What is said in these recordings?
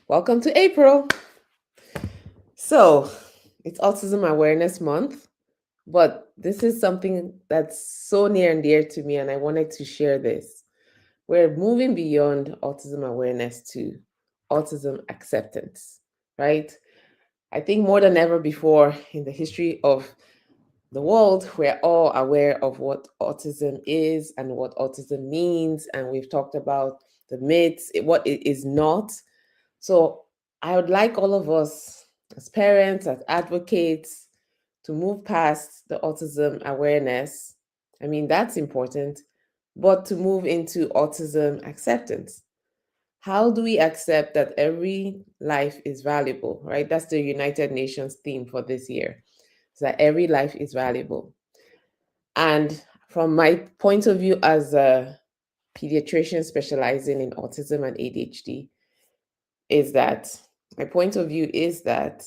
Welcome to April. So, it's Autism Awareness Month, but this is something that's so near and dear to me, and I wanted to share this. We're moving beyond autism awareness to autism acceptance, right? I think more than ever before in the history of the world, we're all aware of what autism is and what autism means, and we've talked about the myths, what it is not. So I would like all of us as parents, as advocates, to move past the autism awareness. I mean, that's important, but to move into autism acceptance. How do we accept that every life is valuable, right? That's the United Nations theme for this year. So that every life is valuable. And from my point of view as a pediatrician specializing in autism and ADHD, is that my point of view is that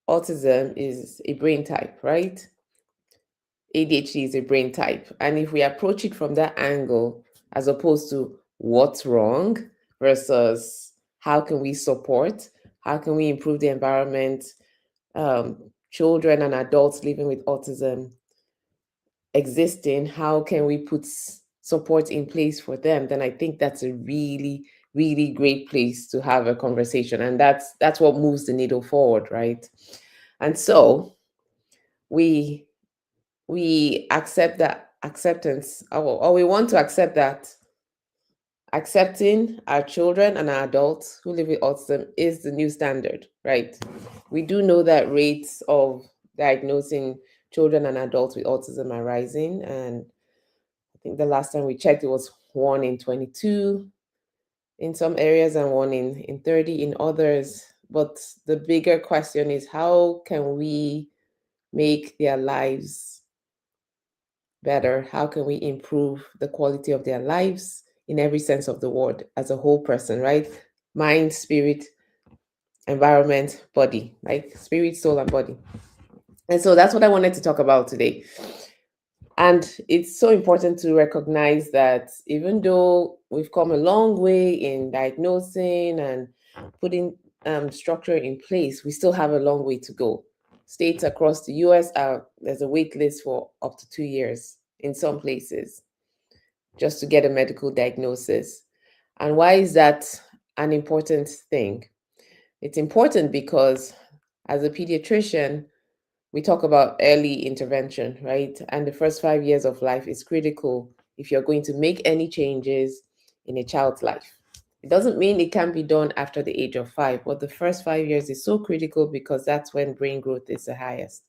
autism is a brain type, right? ADHD is a brain type. And if we approach it from that angle, as opposed to what's wrong versus how can we support, how can we improve the environment, um, children and adults living with autism existing, how can we put support in place for them, then I think that's a really, really great place to have a conversation. And that's what moves the needle forward, right? And so we we accept that acceptance, or we want to accept that accepting our children and our adults who live with autism is the new standard, right? We do know that rates of diagnosing children and adults with autism are rising, and I think the last time we checked, it was 1 in 22 in some areas and 1 in 30 in others. But the bigger question is, how can we make their lives better? How can we improve the quality of their lives in every sense of the word as a whole person, right? Mind, spirit, environment, body, like spirit, soul, and body. And so that's what I wanted to talk about today. And it's so important to recognize that even though we've come a long way in diagnosing and putting structure in place, we still have a long way to go. States across the US are there's a wait list for up to 2 years in some places just to get a medical diagnosis. And why is that an important thing? It's important because as a pediatrician, we talk about early intervention, right? And the first 5 years of life is critical if you're going to make any changes in a child's life. It doesn't mean it can be done after the age of 5, but the first 5 years is so critical because that's when brain growth is the highest,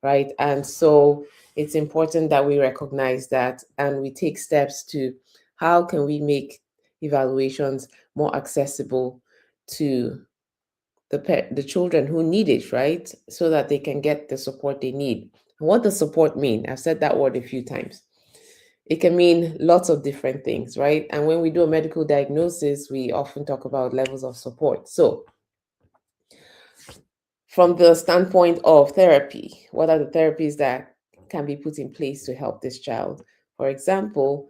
right? And so it's important that we recognize that and we take steps to how can we make evaluations more accessible to the children who need it, right? So that they can get the support they need. And what does support mean? I've said that word a few times. It can mean lots of different things, right? And when we do a medical diagnosis, we often talk about levels of support. So, from the standpoint of therapy, what are the therapies that can be put in place to help this child? For example,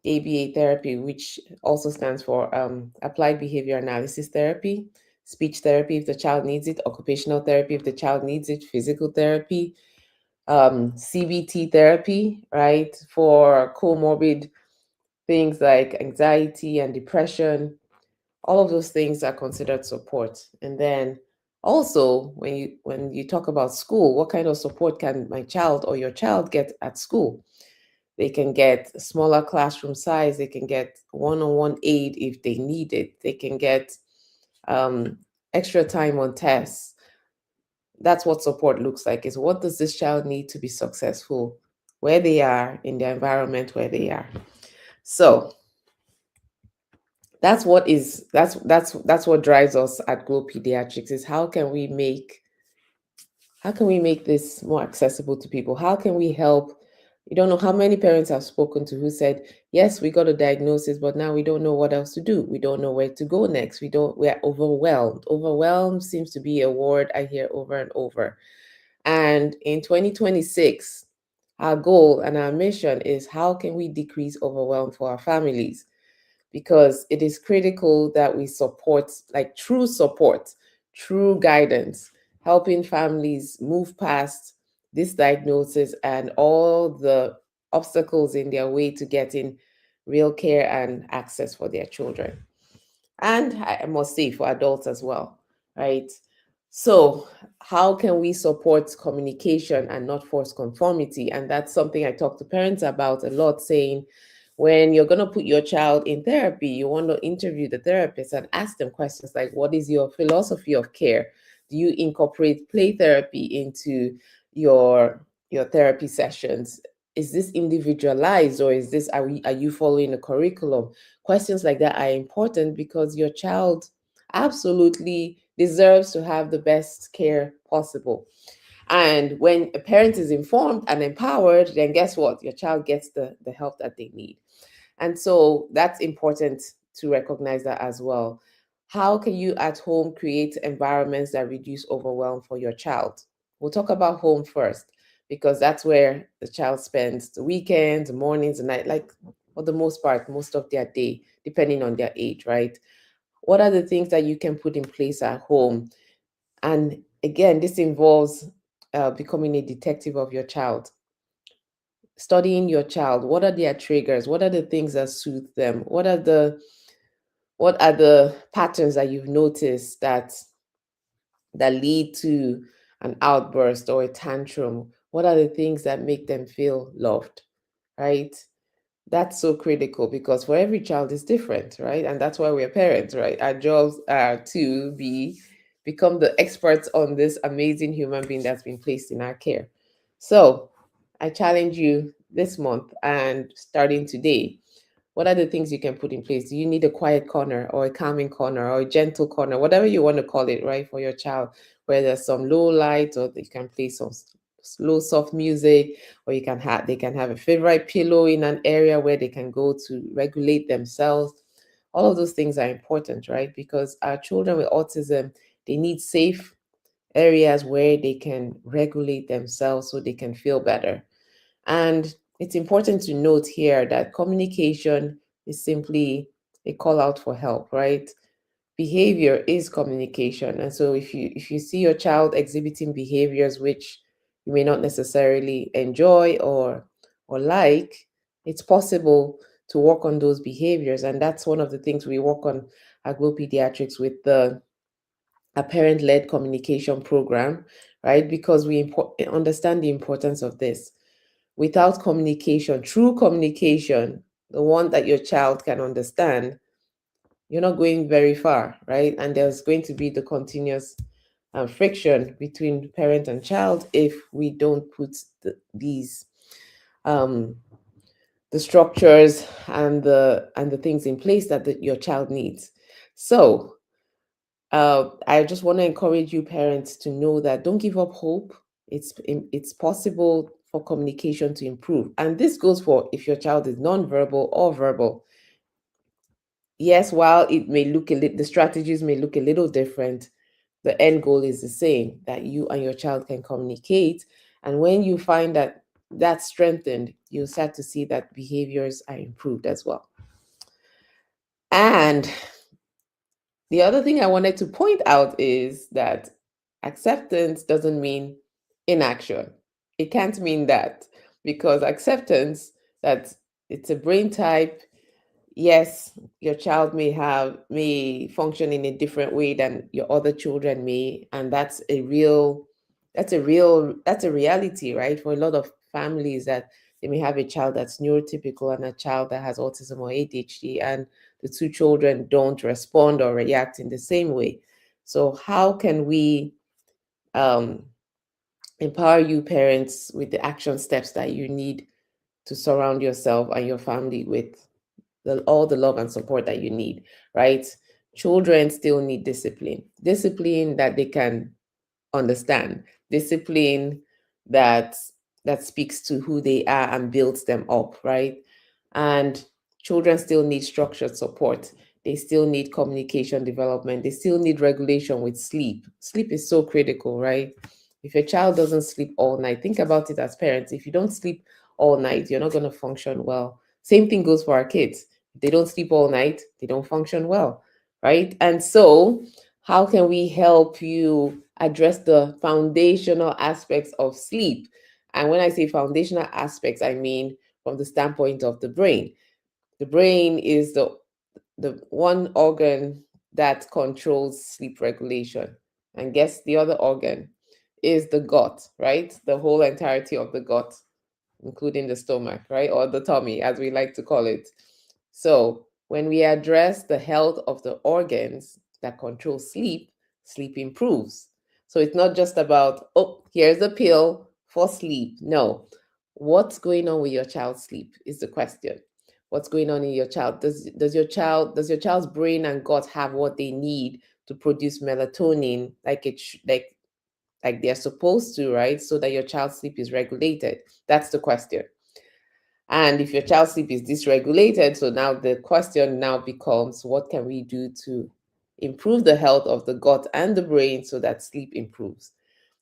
ABA therapy, which also stands for applied behavior analysis therapy, speech therapy if the child needs it, occupational therapy if the child needs it, physical therapy, CBT therapy, right, for comorbid things like anxiety and depression. All of those things are considered support. And then also when you talk about school, what kind of support can my child or your child get at school? They can get smaller classroom size. They can get one-on-one aid if they need it. They can get um, extra time on tests. That's what support looks like. Is what does this child need to be successful where they are in the environment where they are. So that's what drives us at Glow Pediatrics is how can we make this more accessible to people? How can we help? You don't know how many parents I've spoken to who said, yes, we got a diagnosis, but now we don't know what else to do. We don't know where to go next. We're overwhelmed. Overwhelmed seems to be a word I hear over and over. And in 2026, our goal and our mission is how can we decrease overwhelm for our families? because it is critical that we support, like true support, true guidance, helping families move past this diagnosis and all the obstacles in their way to getting real care and access for their children. And I must say for adults as well, right? So, how can we support communication and not force conformity? And that's something I talk to parents about a lot, saying when you're going to put your child in therapy, you want to interview the therapist and ask them questions like, what is your philosophy of care? Do you incorporate play therapy into your your therapy sessions? Is this individualized, or is this, are you following a curriculum? Questions like that are important because your child absolutely deserves to have the best care possible. And when a parent is informed and empowered, then guess what? Your child gets the help that they need. And so that's important to recognize that as well. How can you at home create environments that reduce overwhelm for your child? We'll talk about home first because that's where the child spends the weekends, the mornings, the night, like for the most part, most of their day, depending on their age, right? What are the things that you can put in place at home? And again, this involves becoming a detective of your child, studying your child. What are their triggers? What are the things that soothe them? What are the patterns that you've noticed that lead to an outburst or a tantrum? What are the things that make them feel loved, right? That's so critical because for every child is different, right? And that's why we're parents, right? Our jobs are to become the experts on this amazing human being that's been placed in our care. So I challenge you this month and starting today, what are the things you can put in place? Do you need a quiet corner or a calming corner or a gentle corner, whatever you want to call it, right, for your child, where there's some low light, or you can play some slow, soft music, or they can have a favorite pillow in an area where they can go to regulate themselves. All of those things are important, right? Because our children with autism, they need safe areas where they can regulate themselves so they can feel better. And it's important to note here that communication is simply a call out for help, right? Behavior is communication. And so if you see your child exhibiting behaviors which you may not necessarily enjoy or like, it's possible to work on those behaviors. And that's one of the things we work on at Glow Pediatrics with the a parent-led communication program, right? Because we understand the importance of this. Without communication, true communication, the one that your child can understand, you're not going very far, right? And there's going to be the continuous friction between parent and child if we don't put these um, the structures and the things in place that your child needs. So I just want to encourage you parents to know that don't give up hope. It's possible for communication to improve, and this goes for if your child is non-verbal or verbal. Yes, while it may look the strategies may look a little different, the end goal is the same, that you and your child can communicate. And when you find that that's strengthened, you'll start to see that behaviors are improved as well. And the other thing I wanted to point out is that acceptance doesn't mean inaction. It can't mean that, because acceptance, that it's a brain type. Yes, your child may function in a different way than your other children may, and that's a reality, right? For a lot of families, that they may have a child that's neurotypical and a child that has autism or ADHD, and the two children don't respond or react in the same way. So how can we um, empower you parents with the action steps that you need to surround yourself and your family with all the love and support that you need, right? Children still need discipline, discipline that they can understand, discipline that that speaks to who they are and builds them up, right? And children still need structured support. They still need communication development. They still need regulation with sleep. Sleep is so critical, right? If your child doesn't sleep all night, think about it as parents. If you don't sleep all night, you're not going to function well. Same thing goes for our kids. If they don't sleep all night, they don't function well, right? And so, how can we help you address the foundational aspects of sleep? And when I say foundational aspects, I mean from the standpoint of the brain. The brain is the one organ that controls sleep regulation. And guess the other organ is the gut, right? The whole entirety of the gut, including the stomach, right? Or the tummy, as we like to call it. So, when we address the health of the organs that control sleep, sleep improves. So, it's not just about, oh, here's a pill for sleep. No. What's going on with your child's sleep is the question. What's going on in your child? Does your child's brain and gut have what they need to produce melatonin like they're supposed to, right? So that your child's sleep is regulated. That's the question. And if your child's sleep is dysregulated, so now the question now becomes, what can we do to improve the health of the gut and the brain so that sleep improves?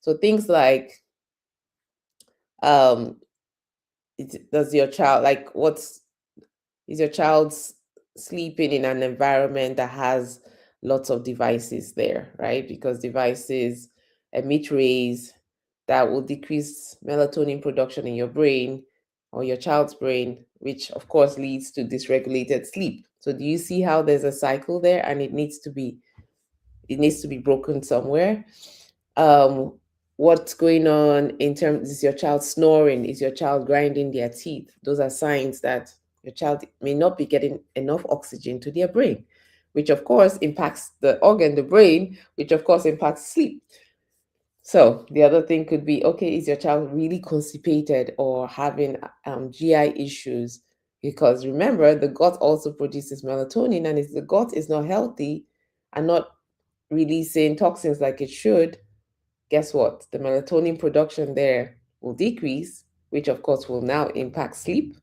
So things like, um, does your child like what's is your child's sleeping in an environment that has lots of devices there, right? Because devices emit rays that will decrease melatonin production in your brain or your child's brain, which of course leads to dysregulated sleep. So do you see how there's a cycle there, and it needs to be broken somewhere? um what's going on in terms, is your child snoring, is your child grinding their teeth? Those are signs that your child may not be getting enough oxygen to their brain, which of course impacts the organ, the brain, which of course impacts sleep. So the other thing could be, okay, is your child really constipated or having GI issues? Because remember, the gut also produces melatonin, and if the gut is not healthy and not releasing toxins like it should, guess what? The melatonin production there will decrease, which of course will now impact sleep.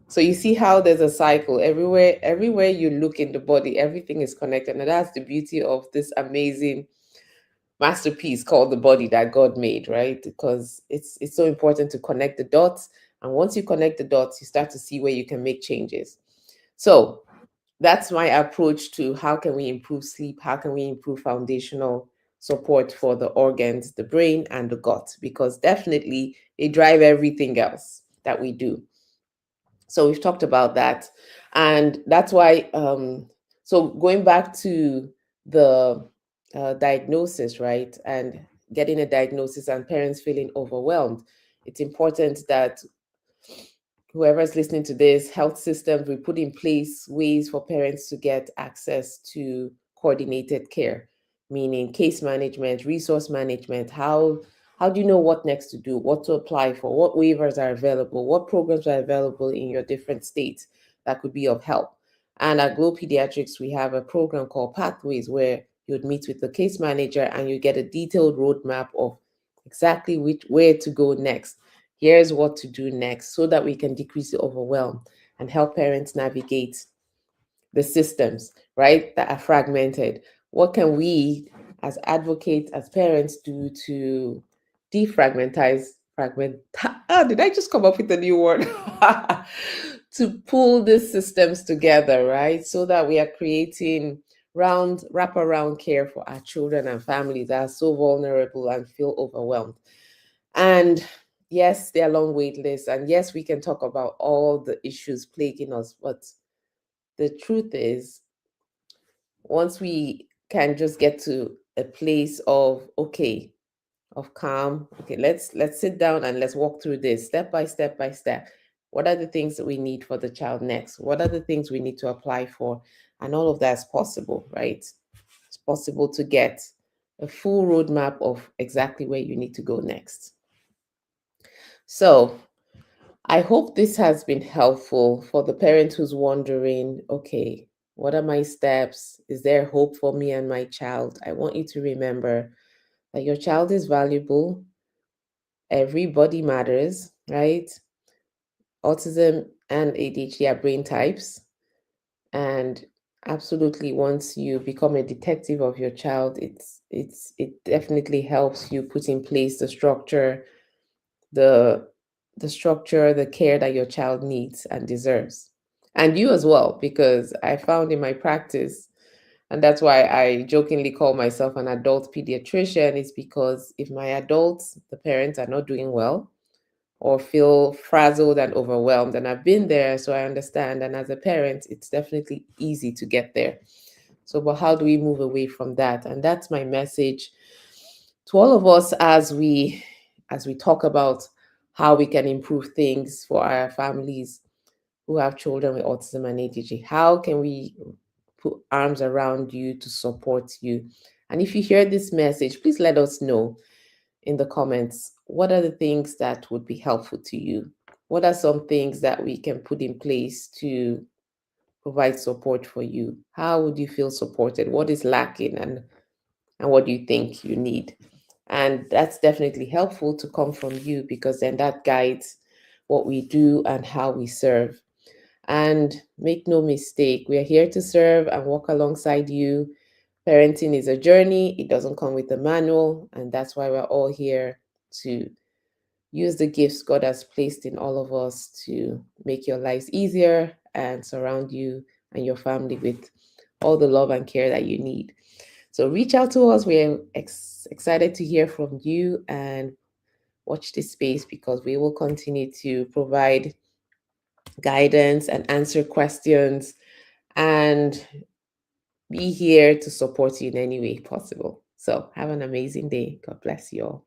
So you see how there's a cycle everywhere you look in the body, everything is connected. And that's the beauty of this amazing masterpiece called the body that God made, right? Because it's so important to connect the dots. And once you connect the dots, you start to see where you can make changes. So that's my approach to how can we improve sleep, how can we improve foundational support for the organs, the brain and the gut, because definitely they drive everything else that we do. So we've talked about that, and that's why so going back to the diagnosis, right, and getting a diagnosis and parents feeling overwhelmed, it's important that whoever's listening to this, health systems, we put in place ways for parents to get access to coordinated care, meaning case management, resource management. How do you know what next to do, what to apply for, what waivers are available, what programs are available in your different states that could be of help? And at Glow Pediatrics, we have a program called Pathways where you would meet with the case manager and you get a detailed roadmap of exactly where to go next. Here's what to do next so that we can decrease the overwhelm and help parents navigate the systems, right, that are fragmented. What can we as advocates, as parents, do to defragmentize, fragment? Oh, did I just come up with a new word? To pull these systems together, right? So that we are creating wraparound care for our children and families that are so vulnerable and feel overwhelmed. And yes, there are long wait lists. And yes, we can talk about all the issues plaguing us. But the truth is, once we can just get to a place of, okay, of calm, okay, let's sit down and let's walk through this step by step by step. What are the things that we need for the child next? What are the things we need to apply for? And all of that is possible, right? It's possible to get a full roadmap of exactly where you need to go next. So I hope this has been helpful for the parent who's wondering, okay, what are my steps? Is there hope for me and my child? I want you to remember that your child is valuable. Everybody matters, right? Autism and ADHD are brain types. And absolutely, once you become a detective of your child, it definitely helps you put in place the the structure, the care that your child needs and deserves. and you as well, because I found in my practice, and that's why I jokingly call myself an adult pediatrician, is because if my adults, the parents, are not doing well or feel frazzled and overwhelmed, and I've been there, so I understand. And as a parent, it's definitely easy to get there. So, but how do we move away from that? And that's my message to all of us as we talk about how we can improve things for our families who have children with autism and ADHD. How can we put arms around you to support you? And if you hear this message, please let us know in the comments, what are the things that would be helpful to you? What are some things that we can put in place to provide support for you? How would you feel supported? What is lacking, and what do you think you need? And that's definitely helpful to come from you, because then that guides what we do and how we serve. And make no mistake, we are here to serve and walk alongside you. Parenting is a journey, it doesn't come with a manual, and that's why we're all here to use the gifts God has placed in all of us to make your lives easier and surround you and your family with all the love and care that you need. So reach out to us. We're excited to hear from you, and watch this space, because we will continue to provide guidance and answer questions and be here to support you in any way possible. So have an amazing day. God bless you all.